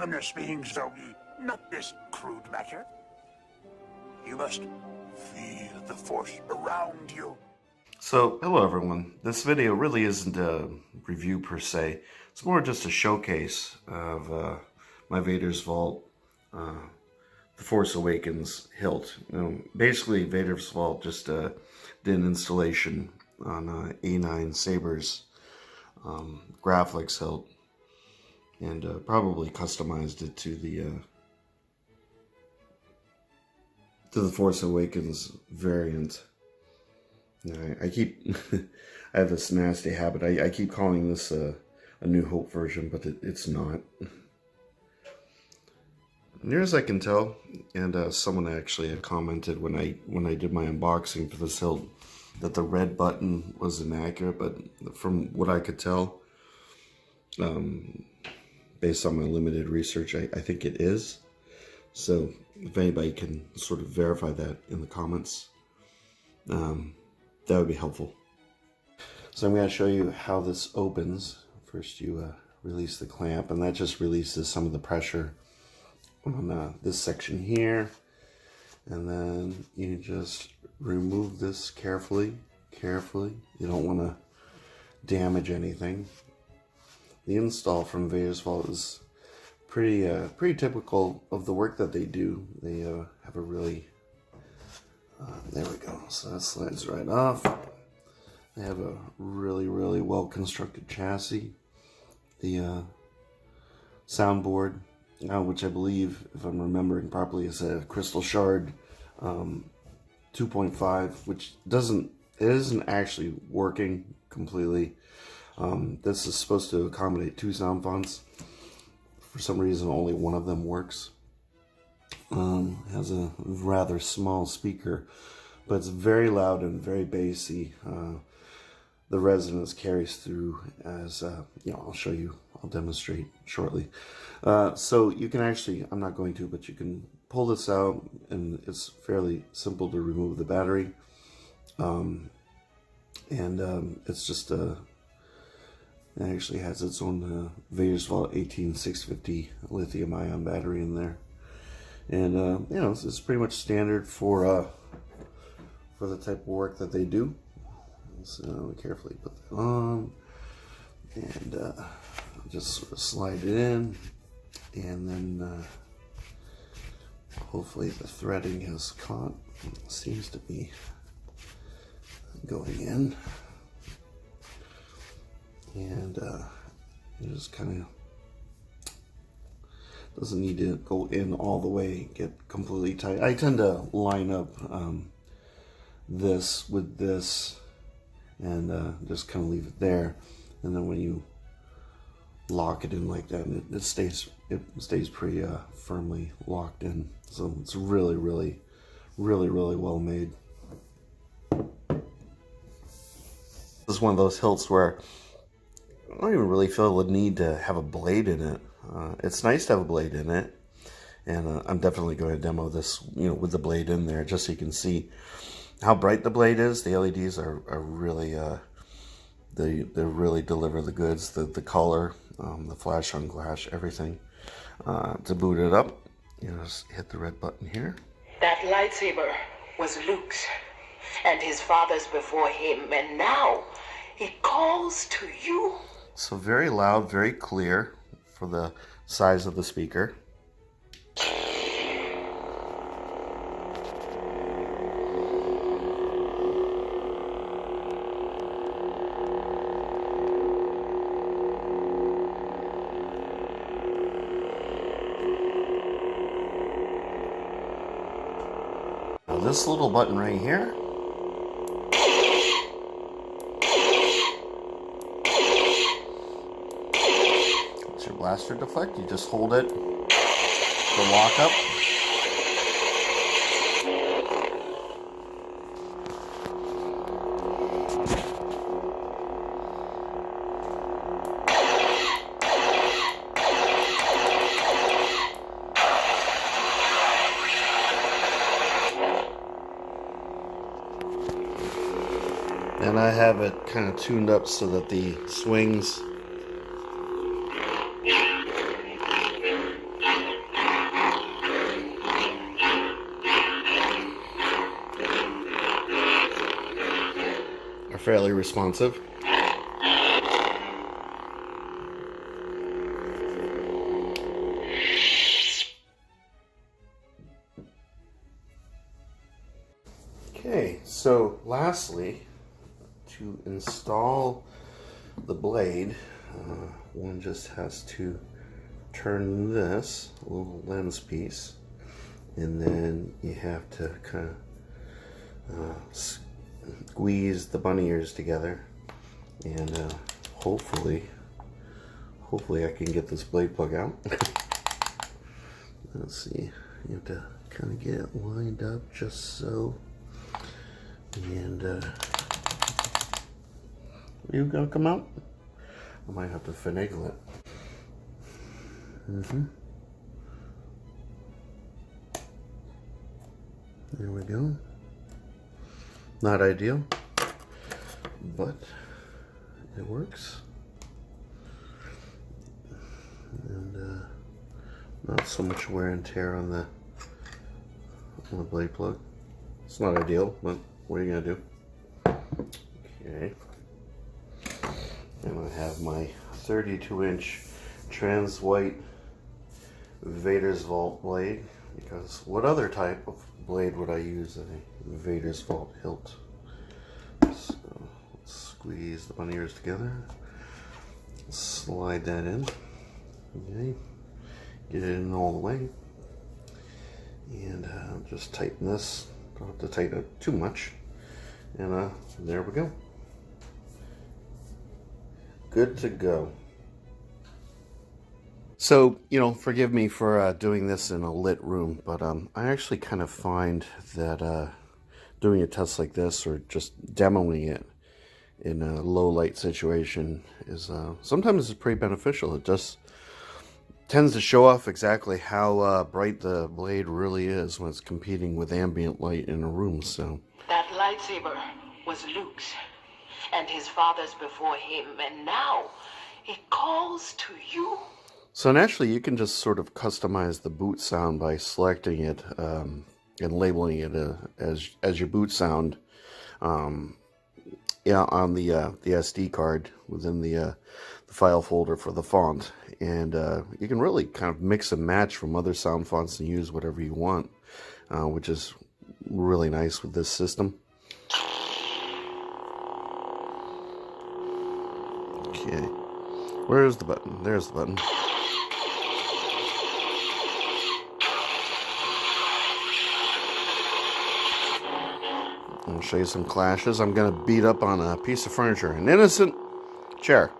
ominous beings, Zoe, not this crude matter. You must feel the force around you. So, hello everyone. This video really isn't a review per se. It's more just a showcase of my Vader's Vault, the Force Awakens hilt. Basically, Vader's Vault just did an installation on A9 Saber's Graflex hilt, and probably customized it to the Force Awakens variant. I keep, I have this nasty habit. I keep calling this a New Hope version, but it's not. Near as I can tell, and someone actually had commented when I did my unboxing for this hilt that the red button was inaccurate, but from what I could tell, based on my limited research, I think it is. So if anybody can sort of verify that in the comments, that would be helpful. So I'm going to show you how this opens. First you release the clamp, and that just releases some of the pressure on this section here. And then you just remove this carefully. You don't want to damage anything. The install from Vader's Vault is pretty typical of the work that they do. They have a really there we go. So that slides right off. They have a really well constructed chassis. The soundboard, which I believe, if I'm remembering properly, is a crystal shard 2.5, which isn't actually working completely. This is supposed to accommodate 2 sound fonts. For some reason, only one of them works. Has a rather small speaker, but it's very loud and very bassy. The resonance carries through as, I'll show you, I'll demonstrate shortly. So you can actually, I'm not going to, but you can pull this out, and it's fairly simple to remove the battery. It's just it actually has its own Vader's Vault 18650 lithium ion battery in there. And it's pretty much standard for the type of work that they do. So carefully put that on, and just sort of slide it in, and then hopefully the threading has caught. It seems to be going in, and you just kind of, doesn't need to go in all the way, get completely tight. I tend to line up this with this, and just kind of leave it there, and then when you lock it in like that, it stays pretty firmly locked in. So it's really well made. This is one of those hilts where I don't even really feel the need to have a blade in it. It's nice to have a blade in it, and I'm definitely going to demo this, with the blade in there, just so you can see how bright the blade is. The LEDs are really, they really deliver the goods. The color, the flash on glass, everything. To boot it up, just hit the red button here. That lightsaber was Luke's and his father's before him, and now it calls to you. So very loud, very clear for the size of the speaker. Now this little button right here, your blaster deflect, you just hold it to lock up. And I have it kind of tuned up so that the swings fairly responsive. Okay, so lastly, to install the blade, one just has to turn this little lens piece, and then you have to kind of squeeze the bunny ears together, and hopefully I can get this blade plug out. Let's see, you have to kind of get it lined up just so, and you gonna come out? I might have to finagle it. There we go. Not ideal, but it works. And not so much wear and tear on the blade plug. It's not ideal, but what are you gonna do? Okay. And I have my 32-inch trans white Vader's Vault blade, because what other type of blade would I use than a Vader's Vault hilt? So let's squeeze the bunny ears together, slide that in, okay, get it in all the way, and just tighten this. Don't have to tighten it too much, and there we go. Good to go. So, you know, forgive me for doing this in a lit room, but I actually kind of find that doing a test like this, or just demoing it in a low light situation, is sometimes it's pretty beneficial. It just tends to show off exactly how bright the blade really is when it's competing with ambient light in a room. So That lightsaber was Luke's and his father's before him, and now it calls to you. So naturally, you can just sort of customize the boot sound by selecting it and labeling it as your boot sound, yeah, on the SD card within the file folder for the font, and you can really kind of mix and match from other sound fonts and use whatever you want, which is really nice with this system. Okay, where's the button? There's the button. I'll show you some clashes. I'm going to beat up on a piece of furniture, an innocent chair.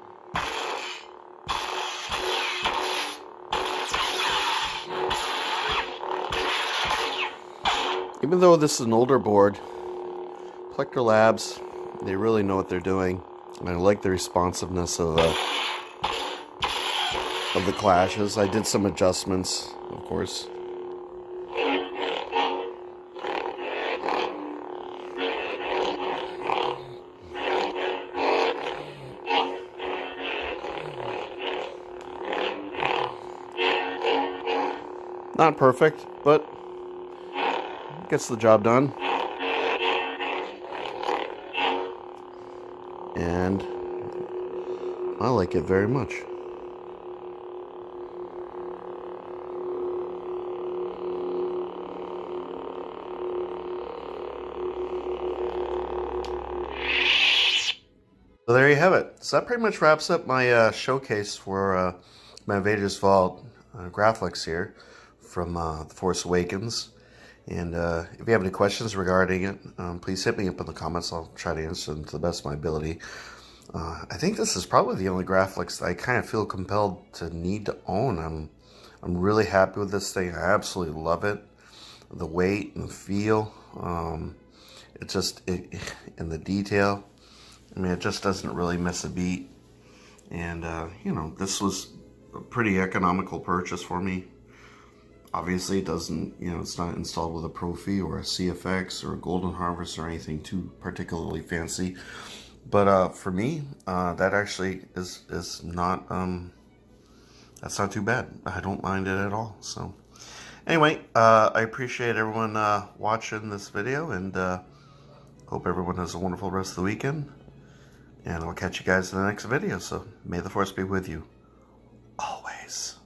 Even though this is an older board, Plector Labs, they really know what they're doing. And I like the responsiveness of the clashes. I did some adjustments, of course. Not perfect, but gets the job done. And I like it very much. So there you have it. So that pretty much wraps up my showcase for my Vader's Vault Graflex here from The Force Awakens. And if you have any questions regarding it, please hit me up in the comments. I'll try to answer them to the best of my ability. I think this is probably the only Graflex that I kind of feel compelled to need to own. I'm really happy with this thing. I absolutely love it. The weight and the feel. And the detail. I mean, it just doesn't really miss a beat. And, you know, this was a pretty economical purchase for me. Obviously, it doesn't, you know, it's not installed with a Profi or a CFX or a Golden Harvest or anything too particularly fancy. But for me, that actually is not, that's not too bad. I don't mind it at all. So anyway, I appreciate everyone watching this video, and hope everyone has a wonderful rest of the weekend. And I'll catch you guys in the next video, so may the Force be with you always.